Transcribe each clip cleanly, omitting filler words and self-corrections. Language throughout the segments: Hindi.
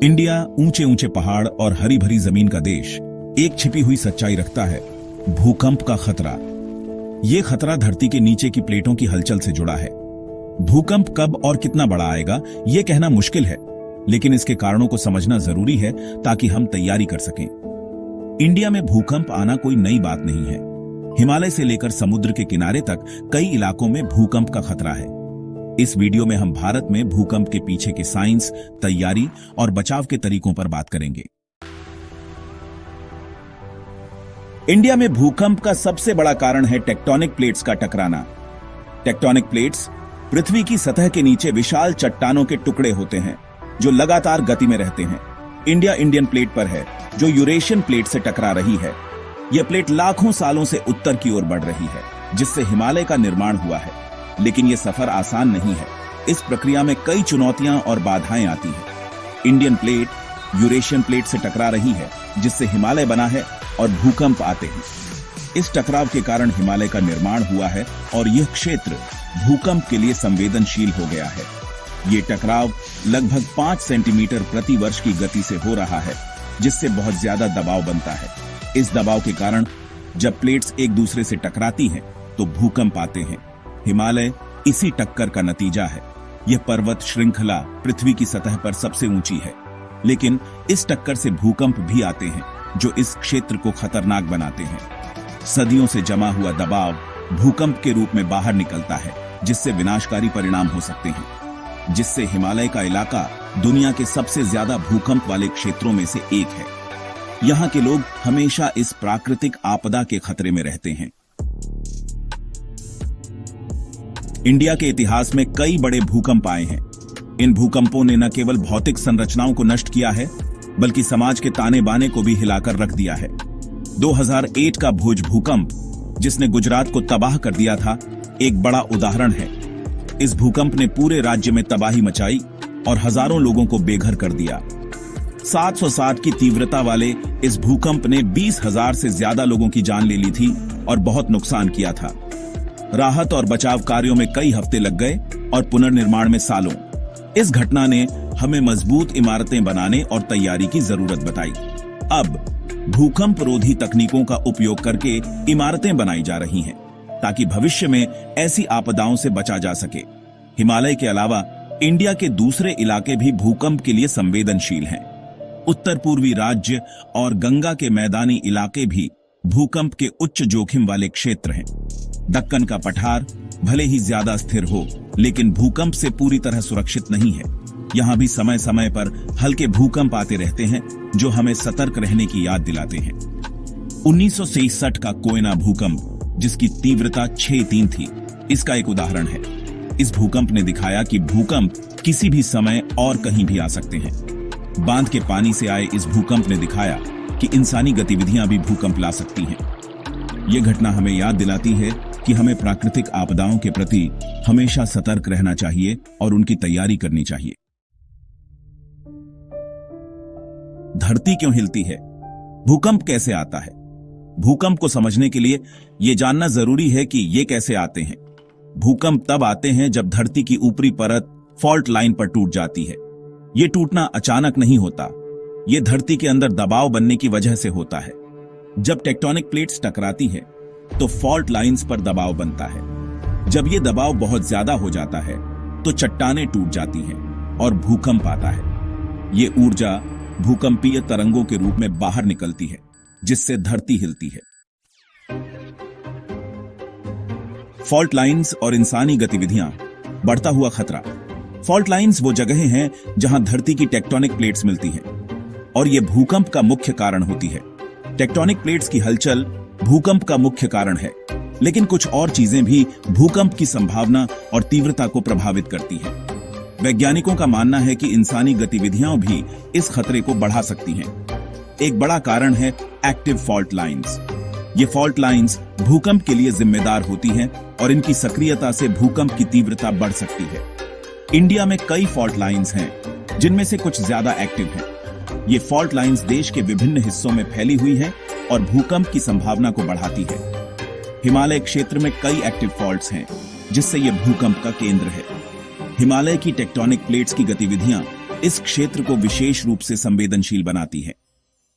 इंडिया ऊंचे ऊंचे पहाड़ और हरी भरी जमीन का देश एक छिपी हुई सच्चाई रखता है, भूकंप का खतरा। यह खतरा धरती के नीचे की प्लेटों की हलचल से जुड़ा है। भूकंप कब और कितना बड़ा आएगा यह कहना मुश्किल है, लेकिन इसके कारणों को समझना जरूरी है ताकि हम तैयारी कर सकें। इंडिया में भूकंप आना कोई नई बात नहीं है। हिमालय से लेकर समुद्र के किनारे तक कई इलाकों में भूकंप का खतरा है। इस वीडियो में हम भारत में भूकंप के पीछे के साइंस, तैयारी और बचाव के तरीकों पर बात करेंगे। इंडिया में भूकंप का सबसे बड़ा कारण है टेक्टोनिक प्लेट्स का टकराना। टेक्टोनिक प्लेट्स पृथ्वी की सतह के नीचे विशाल चट्टानों के टुकड़े होते हैं जो लगातार गति में रहते हैं। इंडिया इंडियन प्लेट पर है जो यूरेशियन प्लेट से टकरा रही है। यह प्लेट लाखों सालों से उत्तर की ओर बढ़ रही है, जिससे हिमालय का निर्माण हुआ है। लेकिन यह सफर आसान नहीं है। इस प्रक्रिया में कई चुनौतियां और बाधाएं आती हैं। इंडियन प्लेट यूरेशियन प्लेट से टकरा रही है, जिससे हिमालय बना है और भूकंप आते हैं। इस टकराव के कारण हिमालय का निर्माण हुआ है और यह क्षेत्र भूकंप के लिए संवेदनशील हो गया है। ये टकराव लगभग 5 सेंटीमीटर प्रति वर्ष की गति से हो रहा है, जिससे बहुत ज्यादा दबाव बनता है। इस दबाव के कारण जब प्लेट्स एक दूसरे से टकराती हैं, तो भूकंप आते हैं। हिमालय इसी टक्कर का नतीजा है। यह पर्वत श्रृंखला पृथ्वी की सतह पर सबसे ऊंची है, लेकिन इस टक्कर से भूकंप भी आते हैं जो इस क्षेत्र को खतरनाक बनाते हैं। सदियों से जमा हुआ दबाव भूकंप के रूप में बाहर निकलता है, जिससे विनाशकारी परिणाम हो सकते हैं। जिससे हिमालय का इलाका दुनिया के सबसे ज्यादा भूकंप वाले क्षेत्रों में से एक है। यहाँ के लोग हमेशा इस प्राकृतिक आपदा के खतरे में रहते हैं। इंडिया के इतिहास में कई बड़े भूकंप आए हैं। इन भूकंपों ने न केवल भौतिक संरचनाओं को नष्ट किया है, बल्कि समाज के ताने बाने को भी हिलाकर रख दिया है। 2008 का भुज भूकंप, जिसने गुजरात को तबाह कर दिया था, एक बड़ा उदाहरण है। इस भूकंप ने पूरे राज्य में तबाही मचाई और हजारों लोगों को बेघर कर दिया। 760 की तीव्रता वाले इस भूकंप ने 20,000 से ज्यादा लोगों की जान ले ली थी और बहुत नुकसान किया था। राहत और बचाव कार्यों में कई हफ्ते लग गए और पुनर्निर्माण में सालों। इस घटना ने हमें मजबूत इमारतें बनाने और तैयारी की जरूरत बताई। अब भूकंप रोधी तकनीकों का उपयोग करके इमारतें बनाई जा रही हैं, ताकि भविष्य में ऐसी आपदाओं से बचा जा सके। हिमालय के अलावा इंडिया के दूसरे इलाके भी भूकंप के लिए संवेदनशील हैं। उत्तर पूर्वी राज्य और गंगा के मैदानी इलाके भी भूकंप के उच्च जोखिम वाले क्षेत्र हैं। दक्कन का पठार भले ही ज्यादा स्थिर हो, लेकिन भूकंप से पूरी तरह सुरक्षित नहीं है। यहाँ भी समय समय पर हल्के भूकंप आते रहते हैं, जो हमें सतर्क रहने की याद दिलाते हैं। 1963 का कोयना भूकंप, जिसकी तीव्रता 6.3 थी, इसका एक उदाहरण है। इस भूकंप ने दिखाया कि भूकंप किसी भी समय और कहीं भी आ सकते हैं। बांध के पानी से आए इस भूकंप ने दिखाया कि इंसानी गतिविधियां भी भूकंप ला सकती हैं। यह घटना हमें याद दिलाती है कि हमें प्राकृतिक आपदाओं के प्रति हमेशा सतर्क रहना चाहिए और उनकी तैयारी करनी चाहिए। धरती क्यों हिलती है? भूकंप कैसे आता है? भूकंप को समझने के लिए यह जानना जरूरी है कि ये कैसे आते हैं। भूकंप तब आते हैं जब धरती की ऊपरी परत फॉल्ट लाइन पर टूट जाती है। यह टूटना अचानक नहीं होता, यह धरती के अंदर दबाव बनने की वजह से होता है। जब टेक्टोनिक प्लेट्स टकराती है, तो फॉल्ट लाइंस पर दबाव बनता है। जब यह दबाव बहुत ज्यादा हो जाता है, तो चट्टानें टूट जाती हैं और भूकंप आता है। ये ऊर्जा भूकंपीय तरंगों के रूप में बाहर निकलती है, जिससे धरती हिलती है। फॉल्ट लाइंस और इंसानी गतिविधियां, बढ़ता हुआ खतरा। फॉल्ट लाइंस वो जगहें हैं जहां धरती की टेक्टोनिक प्लेट्स मिलती हैं और ये भूकंप का मुख्य कारण होती है। टेक्टोनिक प्लेट्स की हलचल भूकंप का मुख्य कारण है, लेकिन कुछ और चीजें भी भूकंप की संभावना और तीव्रता को प्रभावित करती हैं। वैज्ञानिकों का मानना है कि इंसानी गतिविधियां भी इस खतरे को बढ़ा सकती हैं। एक बड़ा कारण है एक्टिव फॉल्ट लाइंस। ये फॉल्ट लाइंस भूकंप के लिए जिम्मेदार होती हैं और इनकी सक्रियता से भूकंप की तीव्रता बढ़ सकती है। इंडिया में कई फॉल्ट लाइंस हैं, जिनमें से कुछ ज्यादा एक्टिव हैं। ये फॉल्ट लाइंस देश के विभिन्न हिस्सों में फैली हुई हैं और भूकंप की संभावना को बढ़ाती है। हिमालय क्षेत्र में कई एक्टिव फॉल्ट्स हैं, जिससे यह भूकंप का केंद्र है। हिमालय की टेक्टोनिक प्लेट्स की गतिविधियां इस क्षेत्र को विशेष रूप से संवेदनशील बनाती है।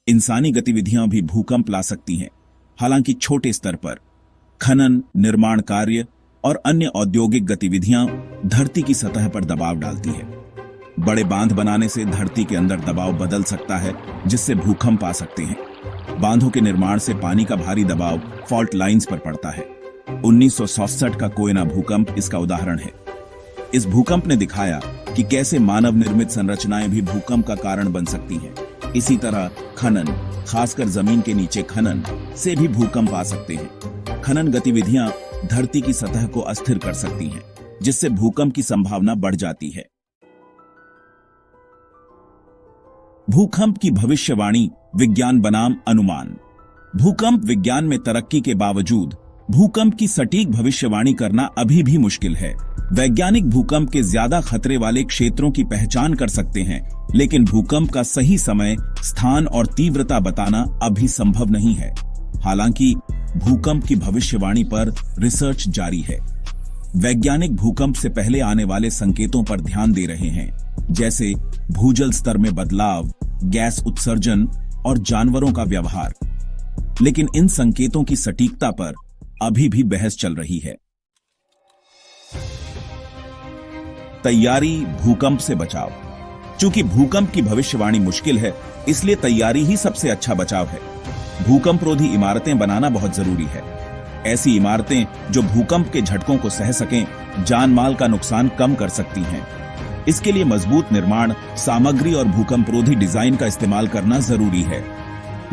इंसानी गतिविधियां भी भूकंप ला सकती हैं, हालांकि छोटे स्तर पर। खनन, निर्माण कार्य और अन्य औद्योगिक गतिविधियां धरती की सतह पर दबाव डालती है। बड़े बांध बनाने से धरती के अंदर दबाव बदल सकता है, जिससे भूकंप आ सकते हैं। बांधों के निर्माण से पानी का भारी दबाव फॉल्ट लाइंस पर पड़ता है। 1967 का कोयना भूकंप इसका उदाहरण है। इस भूकंप ने दिखाया कि कैसे मानव निर्मित संरचनाएं भी भूकंप का कारण बन सकती हैं। इसी तरह खनन, खासकर जमीन के नीचे खनन से भी भूकंप आ सकते हैं। खनन गतिविधियां धरती की सतह को अस्थिर कर सकती हैं, जिससे भूकंप की संभावना बढ़ जाती है। भूकंप की भविष्यवाणी, विज्ञान बनाम अनुमान। भूकंप विज्ञान में तरक्की के बावजूद भूकंप की सटीक भविष्यवाणी करना अभी भी मुश्किल है। वैज्ञानिक भूकंप के ज्यादा खतरे वाले क्षेत्रों की पहचान कर सकते हैं, लेकिन भूकंप का सही समय, स्थान और तीव्रता बताना अभी संभव नहीं है। हालांकि भूकंप की भविष्यवाणी पर रिसर्च जारी है। वैज्ञानिक भूकंप से पहले आने वाले संकेतों पर ध्यान दे रहे हैं, जैसे भूजल स्तर में बदलाव, गैस उत्सर्जन और जानवरों का व्यवहार। लेकिन इन संकेतों की सटीकता पर अभी भी बहस चल रही है। तैयारी, भूकंप से बचाव। चूंकि भूकंप की भविष्यवाणी मुश्किल है, इसलिए तैयारी ही सबसे अच्छा बचाव है। भूकंप रोधी इमारतें बनाना बहुत जरूरी है। ऐसी इमारतें जो भूकंप के झटकों को सह सकें, जान माल का नुकसान कम कर सकती हैं। इसके लिए मजबूत निर्माण सामग्री और भूकंप रोधी डिजाइन का इस्तेमाल करना जरूरी है।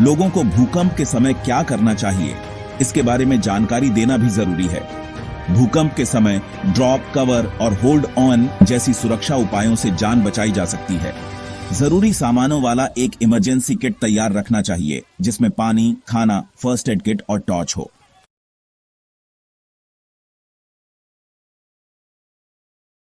लोगों को भूकंप के समय क्या करना चाहिए, इसके बारे में जानकारी देना भी जरूरी है। भूकंप के समय ड्रॉप, कवर और होल्ड ऑन जैसी सुरक्षा उपायों से जान बचाई जा सकती है। जरूरी सामानों वाला एक इमरजेंसी किट तैयार रखना चाहिए, जिसमें पानी, खाना, फर्स्ट एड किट और टॉर्च हो।